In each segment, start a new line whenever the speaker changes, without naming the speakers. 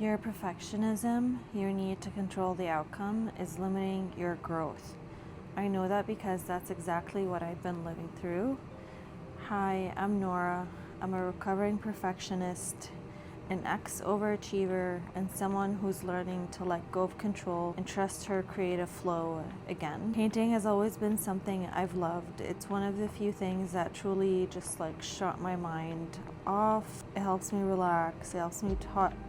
Your perfectionism, your need to control the outcome, is limiting your growth. I know that because that's exactly what I've been living through. Hi, I'm Nora. I'm a recovering perfectionist, an ex-overachiever, and someone who's learning to let go of control and trust her creative flow again. Painting has always been something I've loved. It's one of the few things that truly just shut my mind off. It helps me relax. It helps me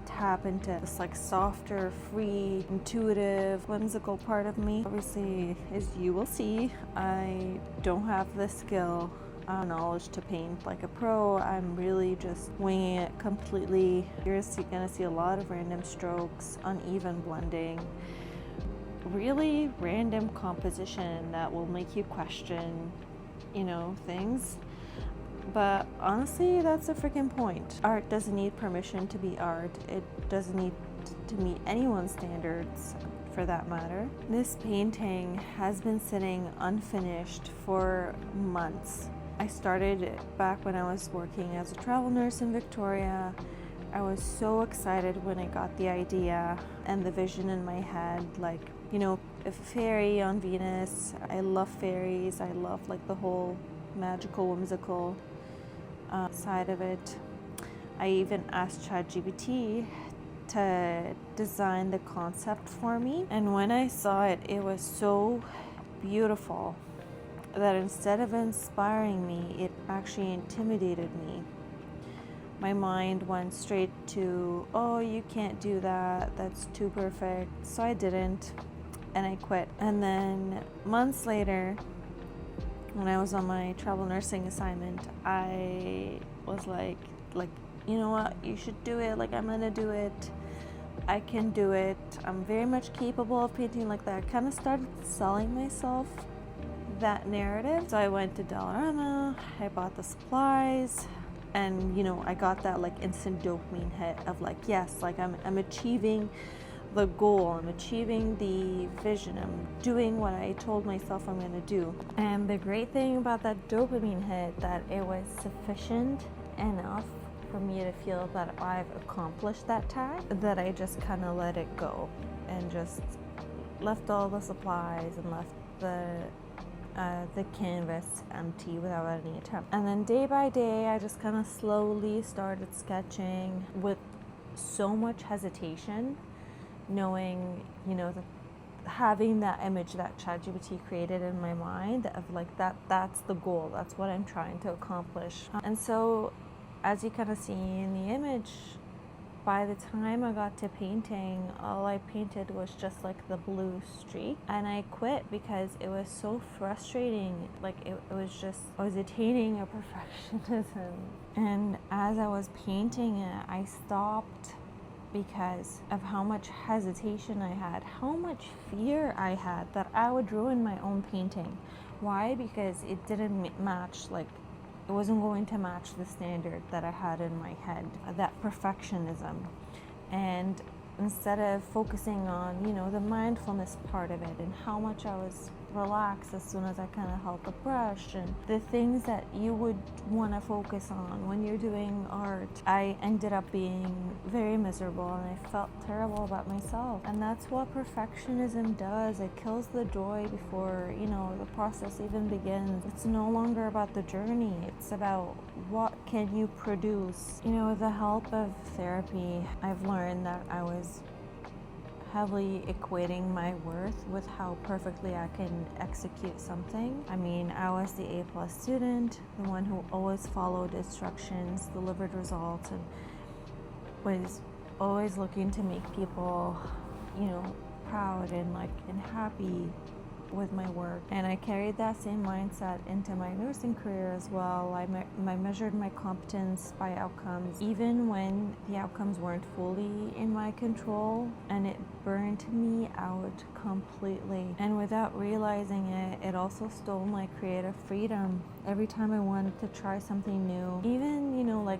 tap into this softer, free, intuitive, whimsical part of me. Obviously, as you will see, I don't have the skill knowledge to paint like a pro. I'm really just winging it completely. You're gonna see a lot of random strokes, uneven blending, really random composition that will make you question, things. But honestly, that's the freaking point. Art doesn't need permission to be art. It doesn't need to meet anyone's standards, for that matter. This painting has been sitting unfinished for months. I started it back when I was working as a travel nurse in Victoria. I was so excited when I got the idea and the vision in my head, a fairy on Venus. I love fairies. I love the whole magical, whimsical side of it. I even asked ChatGPT to design the concept for me, and when I saw it, it was so beautiful that instead of inspiring me, it actually intimidated me. My mind went straight to, oh, you can't do that, that's too perfect. So I didn't, and I quit. And then months later, when I was on my travel nursing assignment, I was like, you know what, you should do it. I'm gonna do it. I can do it. I'm very much capable of painting like that. I kind of started selling myself that narrative. So I went to Dollarama, I bought the supplies, and I got that instant dopamine hit of yes, I'm achieving the goal, I'm achieving the vision, I'm doing what I told myself I'm gonna do. And the great thing about that dopamine hit, that it was sufficient enough for me to feel that I've accomplished that task, that I just kind of let it go and just left all the supplies and left the canvas empty without any attempt. And then day by day, I just kind of slowly started sketching with so much hesitation, knowing, having that image that ChatGPT created in my mind of that's the goal, that's what I'm trying to accomplish. And so, as you kind of see in the image, by the time I got to painting, all I painted was just the blue streak, and I quit because it was so frustrating. It was just, I was attaining a perfectionism. And as I was painting it, I stopped because of how much hesitation I had, how much fear I had that I would ruin my own painting. Why? Because it didn't match, it wasn't going to match the standard that I had in my head, that perfectionism. And instead of focusing on, the mindfulness part of it and how much I was relaxed as soon as I kind of held the brush and the things that you would want to focus on when you're doing art, I ended up being very miserable and I felt terrible about myself. And that's what perfectionism does. It kills the joy before, the process even begins. It's no longer about the journey. It's about what can you produce. With the help of therapy, I've learned that I was heavily equating my worth with how perfectly I can execute something. I mean, I was the A+ student, the one who always followed instructions, delivered results, and was always looking to make people, proud and happy with my work. And I carried that same mindset into my nursing career as well. I measured my competence by outcomes, even when the outcomes weren't fully in my control, and it burned me out completely. And without realizing it, it also stole my creative freedom. Every time I wanted to try something new, even,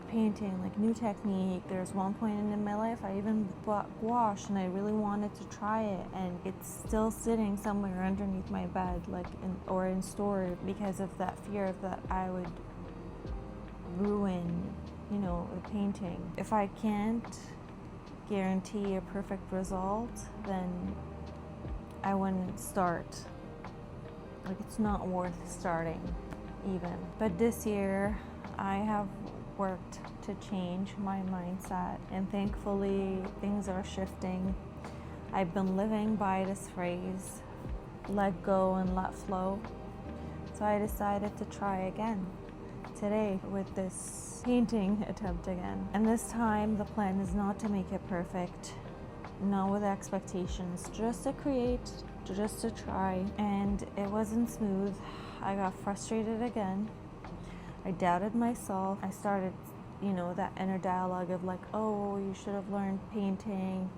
painting, new technique, there's one point in my life I even bought gouache and I really wanted to try it, and it's still sitting somewhere underneath my bed, or in storage, because of that fear of that I would ruin, the painting. If I can't guarantee a perfect result, then I wouldn't start. Like, it's not worth starting even. But this year, I have worked to change my mindset, and thankfully things are shifting. I've been living by this phrase, let go and let flow. So I decided to try again today with this painting attempt again. And this time the plan is not to make it perfect, not with expectations, just to create, just to try. And it wasn't smooth. I got frustrated again. I doubted myself. I started, that inner dialogue of like, oh, you should have learned painting.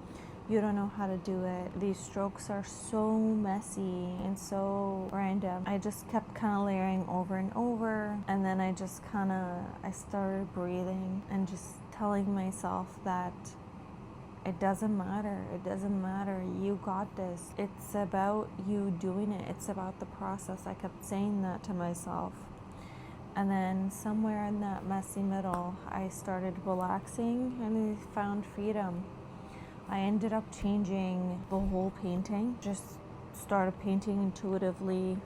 You don't know how to do it. These strokes are so messy and so random. I just kept kind of layering over and over. And then I started breathing and just telling myself that it doesn't matter. It doesn't matter. You got this. It's about you doing it. It's about the process. I kept saying that to myself. And then somewhere in that messy middle, I started relaxing and I found freedom. I ended up changing the whole painting, just started painting intuitively,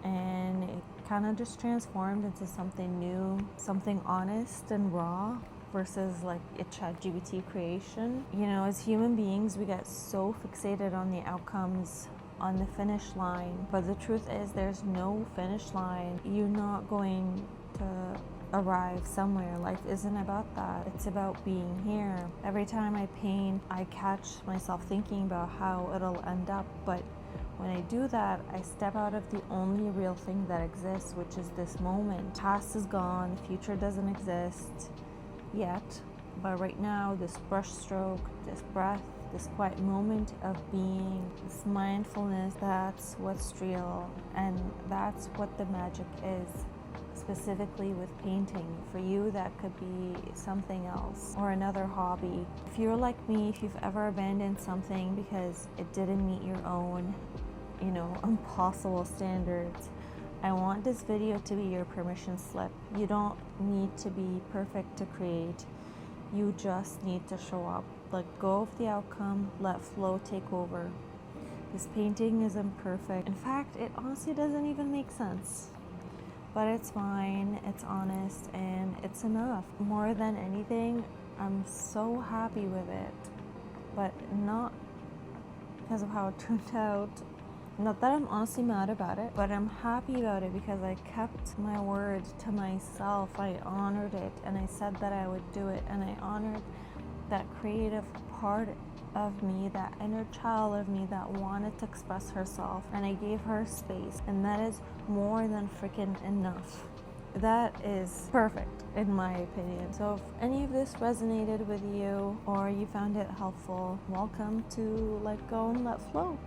and it kind of just transformed into something new, something honest and raw versus like a ChatGPT creation. As human beings, we get so fixated on the outcomes, on the finish line, but the truth is there's no finish line. You're not going to arrive somewhere. Life isn't about that. It's about being here. Every time I paint, I catch myself thinking about how it'll end up, but when I do that, I step out of the only real thing that exists, which is this moment. Past is gone, future doesn't exist yet, but right now, this brush stroke, this breath, this quiet moment of being, this mindfulness, that's what's real, and that's what the magic is. Specifically with painting. For you, that could be something else or another hobby. If you're like me, if you've ever abandoned something because it didn't meet your own, impossible standards, I want this video to be your permission slip. You don't need to be perfect to create. You just need to show up. Let go of the outcome, let flow take over. This painting isn't perfect. In fact, it honestly doesn't even make sense. But it's fine, it's honest, and it's enough. More than anything, I'm so happy with it, but not because of how it turned out. Not that I'm honestly mad about it, but I'm happy about it because I kept my word to myself. I honored it, and I said that I would do it, and I honored that creative part of me, that inner child of me that wanted to express herself, and I gave her space, and that is more than freaking enough. That is perfect in my opinion. So if any of this resonated with you or you found it helpful, welcome to Let Go and Let Flow.